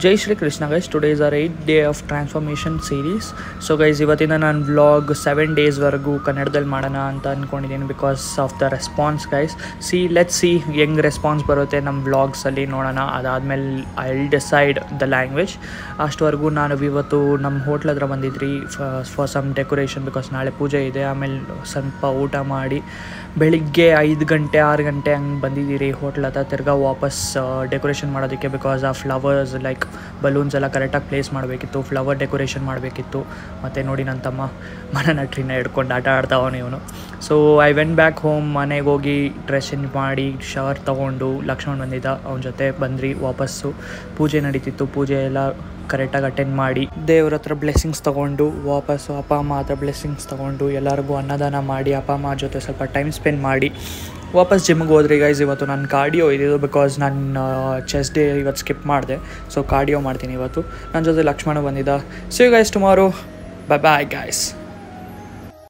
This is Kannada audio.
Jai Shri Krishna guys, today is our 8 day of transformation series. So guys, ಇವತ್ತಿನ ನಾನು ವ್ಲಾಗ್ 7 ಡೇಸ್ವರೆಗೂ ಕನ್ನಡದಲ್ಲಿ ಮಾಡೋಣ ಅಂತ ಅಂದ್ಕೊಂಡಿದ್ದೀನಿ because of the response guys. Let's see ಹೆಂಗೆ ರೆಸ್ಪಾನ್ಸ್ ಬರುತ್ತೆ ನಮ್ಮ ವ್ಲಾಗ್ಸಲ್ಲಿ, ನೋಡೋಣ. ಅದಾದಮೇಲೆ I will decide the language. ಅಷ್ಟವರೆಗೂ ನಾನು ಇವತ್ತು ನಮ್ಮ ಹೋಟ್ಲ್ ಹತ್ರ ಬಂದಿದ್ರಿ ಫಾರ್ ಸಮ್ ಡೆಕೋರೇಷನ್ ಬಿಕಾಸ್ ನಾಳೆ ಪೂಜೆ ಇದೆ. ಆಮೇಲೆ ಸ್ವಲ್ಪ ಊಟ ಮಾಡಿ ಬೆಳಿಗ್ಗೆ 5 ಗಂಟೆ 6 ಗಂಟೆ ಹಂಗೆ ಬಂದಿದ್ದೀರಿ ಹೋಟ್ಲ್ ಹತ್ರ. ತಿರ್ಗಾ ವಾಪಸ್ ಡೆಕೋರೇಷನ್ ಮಾಡೋದಕ್ಕೆ ಬಿಕಾಸ್ ಆ ಫ್ಲವರ್ಸ್ ಲೈಕ್ ಬಲೂನ್ಸ್ ಎಲ್ಲ ಕರೆಕ್ಟಾಗಿ ಪ್ಲೇಸ್ ಮಾಡಬೇಕಿತ್ತು, ಫ್ಲವರ್ ಡೆಕೋರೇಷನ್ ಮಾಡಬೇಕಿತ್ತು. ಮತ್ತು ನೋಡಿ ನನ್ನ ತಮ್ಮ ಮನನಟ್ರಿನ ಹಿಡ್ಕೊಂಡು ಆಟ ಆಡ್ತಾವನು ಇವನು. So I went back home. ಮನೆಗೆ ಹೋಗಿ ಡ್ರೆಸ್ ಚೇಂಜ್ ಮಾಡಿ ಶವರ್ ತೊಗೊಂಡು ಲಕ್ಷ್ಮಣ್ ಬಂದಿದ್ದ, ಅವನ ಜೊತೆ ಬಂದ್ರಿ ವಾಪಸ್ಸು. ಪೂಜೆ ನಡೀತಿತ್ತು, ಪೂಜೆ ಎಲ್ಲ ಕರೆಕ್ಟಾಗಿ ಅಟೆಂಡ್ ಮಾಡಿ ದೇವ್ರ ಹತ್ರ ಬ್ಲೆಸ್ಸಿಂಗ್ಸ್ ತೊಗೊಂಡು ವಾಪಸ್ಸು ಅಪ್ಪ ಅಮ್ಮ ಹತ್ರ ಬ್ಲೆಸ್ಸಿಂಗ್ಸ್ ತೊಗೊಂಡು ಎಲ್ಲರಿಗೂ ಅನ್ನದಾನ ಮಾಡಿ ಅಪ್ಪ ಅಮ್ಮ ಜೊತೆ ಸ್ವಲ್ಪ ಟೈಮ್ ಸ್ಪೆಂಡ್ ಮಾಡಿ ವಾಪಸ್ ಜಿಮ್ಗೆ ಹೋದ್ರಿ ಗೈಸ್. ಇವತ್ತು ನಾನು ಕಾರ್ಡಿಯೋ ಇದ್ದಿದ್ದು ಬಿಕಾಸ್ ನಾನು ಚೆಸ್ಟ್ ಡೇ ಇವತ್ತು ಸ್ಕಿಪ್ ಮಾಡಿದೆ. ಸೊ ಕಾರ್ಡಿಯೋ ಮಾಡ್ತೀನಿ ಇವತ್ತು. ನನ್ನ ಜೊತೆ ಲಕ್ಷ್ಮಣ ಬಂದಿದ್ದ. See you guys tomorrow. Bye bye guys.